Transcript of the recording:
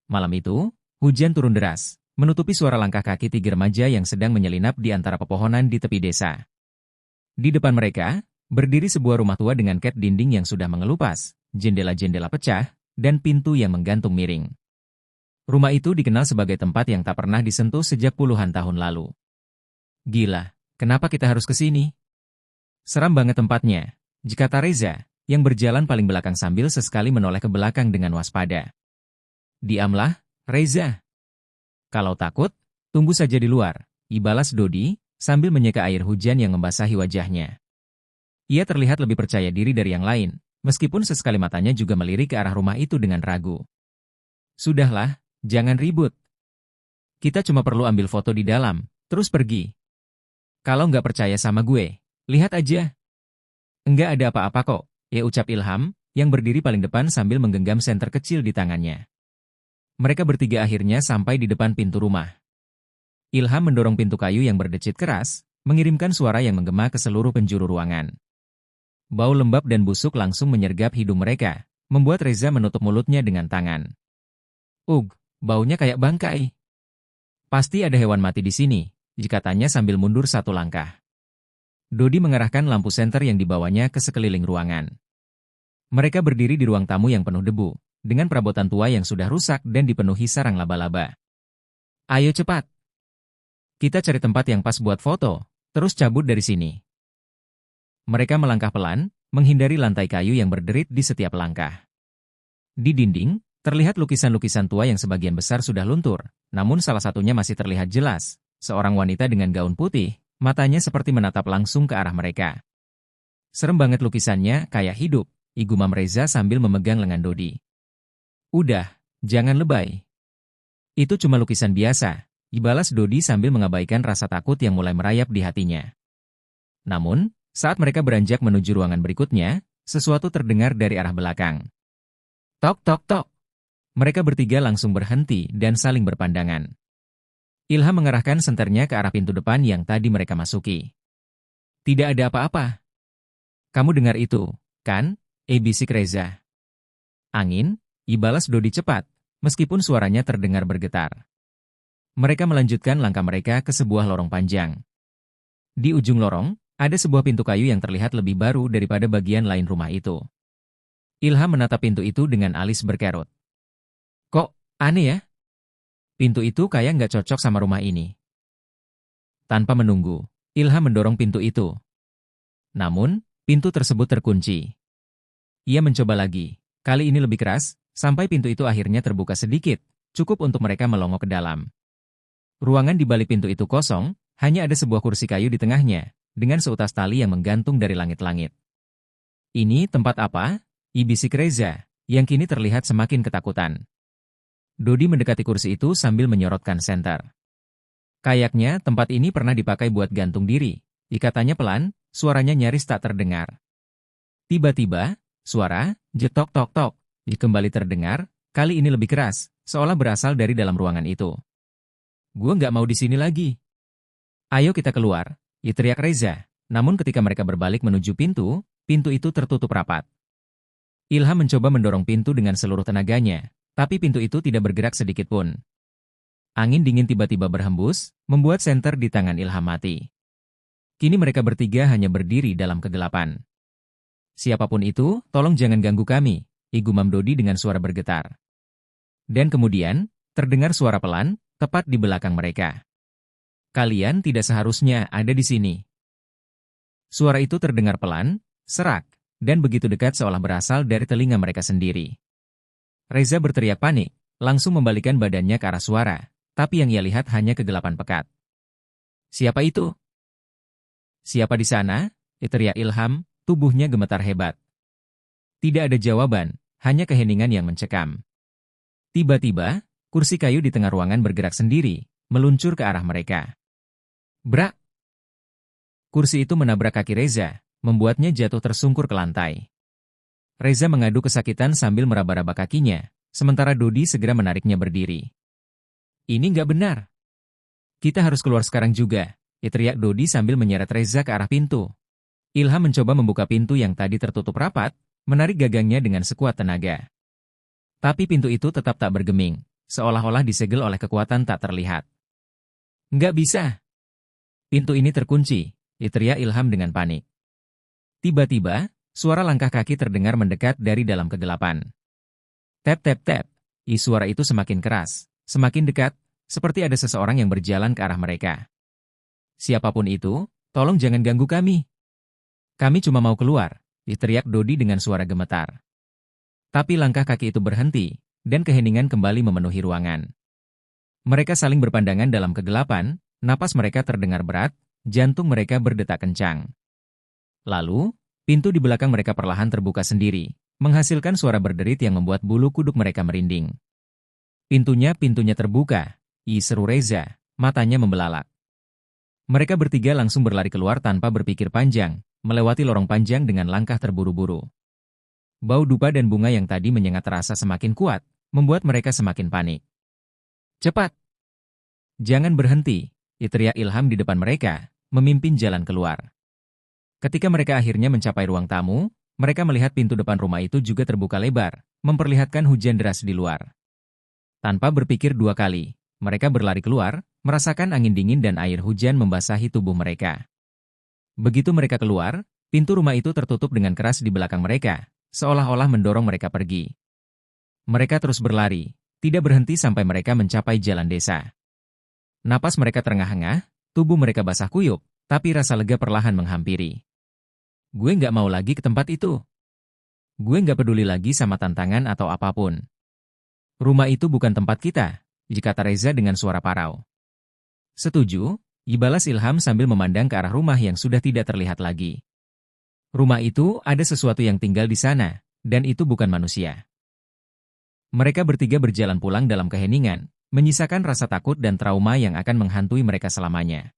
Malam itu, hujan turun deras, menutupi suara langkah kaki tiga remaja yang sedang menyelinap di antara pepohonan di tepi desa. Di depan mereka, berdiri sebuah rumah tua dengan cat dinding yang sudah mengelupas, jendela-jendela pecah, dan pintu yang menggantung miring. Rumah itu dikenal sebagai tempat yang tak pernah disentuh sejak puluhan tahun lalu. Gila, kenapa kita harus ke sini? Seram banget tempatnya, kata Reza, yang berjalan paling belakang sambil sesekali menoleh ke belakang dengan waspada. Diamlah, Reza. Kalau takut, tunggu saja di luar, balas Dodi, sambil menyeka air hujan yang membasahi wajahnya. Ia terlihat lebih percaya diri dari yang lain, meskipun sesekali matanya juga melirik ke arah rumah itu dengan ragu. Sudahlah, jangan ribut. Kita cuma perlu ambil foto di dalam, terus pergi. Kalau nggak percaya sama gue, lihat aja. Enggak ada apa-apa kok, ucap Ilham, yang berdiri paling depan sambil menggenggam senter kecil di tangannya. Mereka bertiga akhirnya sampai di depan pintu rumah. Ilham mendorong pintu kayu yang berdecit keras, mengirimkan suara yang menggema ke seluruh penjuru ruangan. Bau lembab dan busuk langsung menyergap hidung mereka, membuat Reza menutup mulutnya dengan tangan. Baunya kayak bangkai. Pasti ada hewan mati di sini, katanya sambil mundur satu langkah. Dodi mengarahkan lampu senter yang dibawanya ke sekeliling ruangan. Mereka berdiri di ruang tamu yang penuh debu, dengan perabotan tua yang sudah rusak dan dipenuhi sarang laba-laba. Ayo cepat. Kita cari tempat yang pas buat foto, terus cabut dari sini. Mereka melangkah pelan, menghindari lantai kayu yang berderit di setiap langkah. Di dinding, terlihat lukisan-lukisan tua yang sebagian besar sudah luntur, namun salah satunya masih terlihat jelas, seorang wanita dengan gaun putih, matanya seperti menatap langsung ke arah mereka. Serem banget lukisannya, kayak hidup, gumam Reza sambil memegang lengan Dodi. Udah, jangan lebay. Itu cuma lukisan biasa, balas Dodi sambil mengabaikan rasa takut yang mulai merayap di hatinya. Namun, saat mereka beranjak menuju ruangan berikutnya, sesuatu terdengar dari arah belakang. Tok tok tok. Mereka bertiga langsung berhenti dan saling berpandangan. Ilham mengarahkan senternya ke arah pintu depan yang tadi mereka masuki. Tidak ada apa-apa. Kamu dengar itu, kan? Bisik Reza. Angin, balas Dodi cepat, meskipun suaranya terdengar bergetar. Mereka melanjutkan langkah mereka ke sebuah lorong panjang. Di ujung lorong, ada sebuah pintu kayu yang terlihat lebih baru daripada bagian lain rumah itu. Ilham menatap pintu itu dengan alis berkerut. Kok, aneh ya? Pintu itu kayak nggak cocok sama rumah ini. Tanpa menunggu, Ilham mendorong pintu itu. Namun, pintu tersebut terkunci. Ia mencoba lagi, kali ini lebih keras, sampai pintu itu akhirnya terbuka sedikit, cukup untuk mereka melongo ke dalam. Ruangan di balik pintu itu kosong, hanya ada sebuah kursi kayu di tengahnya, dengan seutas tali yang menggantung dari langit-langit. Ini tempat apa? Bisik Reza, yang kini terlihat semakin ketakutan. Dodi mendekati kursi itu sambil menyorotkan senter. Kayaknya tempat ini pernah dipakai buat gantung diri, katanya pelan, suaranya nyaris tak terdengar. Tiba-tiba, suara jetok tok tok kembali terdengar, kali ini lebih keras, seolah berasal dari dalam ruangan itu. Gue nggak mau di sini lagi. Ayo kita keluar, teriak Reza. Namun ketika mereka berbalik menuju pintu, pintu itu tertutup rapat. Ilham mencoba mendorong pintu dengan seluruh tenaganya, tapi pintu itu tidak bergerak sedikit pun. Angin dingin tiba-tiba berhembus, membuat senter di tangan Ilham mati. Kini mereka bertiga hanya berdiri dalam kegelapan. Siapapun itu, tolong jangan ganggu kami, gumam Dodi dengan suara bergetar. Dan kemudian, terdengar suara pelan, tepat di belakang mereka. Kalian tidak seharusnya ada di sini. Suara itu terdengar pelan, serak, dan begitu dekat seolah berasal dari telinga mereka sendiri. Reza berteriak panik, langsung membalikkan badannya ke arah suara, tapi yang ia lihat hanya kegelapan pekat. Siapa itu? Siapa di sana? Teriak Ilham, tubuhnya gemetar hebat. Tidak ada jawaban, hanya keheningan yang mencekam. Tiba-tiba, kursi kayu di tengah ruangan bergerak sendiri, meluncur ke arah mereka. Brak! Kursi itu menabrak kaki Reza, membuatnya jatuh tersungkur ke lantai. Reza mengadu kesakitan sambil meraba-raba kakinya, sementara Dodi segera menariknya berdiri. Ini nggak benar. Kita harus keluar sekarang juga, teriak Dodi sambil menyeret Reza ke arah pintu. Ilham mencoba membuka pintu yang tadi tertutup rapat, menarik gagangnya dengan sekuat tenaga. Tapi pintu itu tetap tak bergeming, seolah-olah disegel oleh kekuatan tak terlihat. Nggak bisa. Pintu ini terkunci, teriak Ilham dengan panik. Tiba-tiba, suara langkah kaki terdengar mendekat dari dalam kegelapan. Tap tap tap, suara itu semakin keras, semakin dekat, seperti ada seseorang yang berjalan ke arah mereka. Siapapun itu, tolong jangan ganggu kami. Kami cuma mau keluar, teriak Dodi dengan suara gemetar. Tapi langkah kaki itu berhenti, dan keheningan kembali memenuhi ruangan. Mereka saling berpandangan dalam kegelapan, napas mereka terdengar berat, jantung mereka berdetak kencang. Lalu, pintu di belakang mereka perlahan terbuka sendiri, menghasilkan suara berderit yang membuat bulu kuduk mereka merinding. Pintunya terbuka, seru Reza, matanya membelalak. Mereka bertiga langsung berlari keluar tanpa berpikir panjang, melewati lorong panjang dengan langkah terburu-buru. Bau dupa dan bunga yang tadi menyengat terasa semakin kuat, membuat mereka semakin panik. Cepat! Jangan berhenti, teriak Ilham di depan mereka, memimpin jalan keluar. Ketika mereka akhirnya mencapai ruang tamu, mereka melihat pintu depan rumah itu juga terbuka lebar, memperlihatkan hujan deras di luar. Tanpa berpikir dua kali, mereka berlari keluar, merasakan angin dingin dan air hujan membasahi tubuh mereka. Begitu mereka keluar, pintu rumah itu tertutup dengan keras di belakang mereka, seolah-olah mendorong mereka pergi. Mereka terus berlari, tidak berhenti sampai mereka mencapai jalan desa. Napas mereka terengah-engah, tubuh mereka basah kuyup, tapi rasa lega perlahan menghampiri. Gue nggak mau lagi ke tempat itu. Gue nggak peduli lagi sama tantangan atau apapun. Rumah itu bukan tempat kita, kata Reza dengan suara parau. Setuju, balas Ilham sambil memandang ke arah rumah yang sudah tidak terlihat lagi. Rumah itu ada sesuatu yang tinggal di sana, dan itu bukan manusia. Mereka bertiga berjalan pulang dalam keheningan, menyisakan rasa takut dan trauma yang akan menghantui mereka selamanya.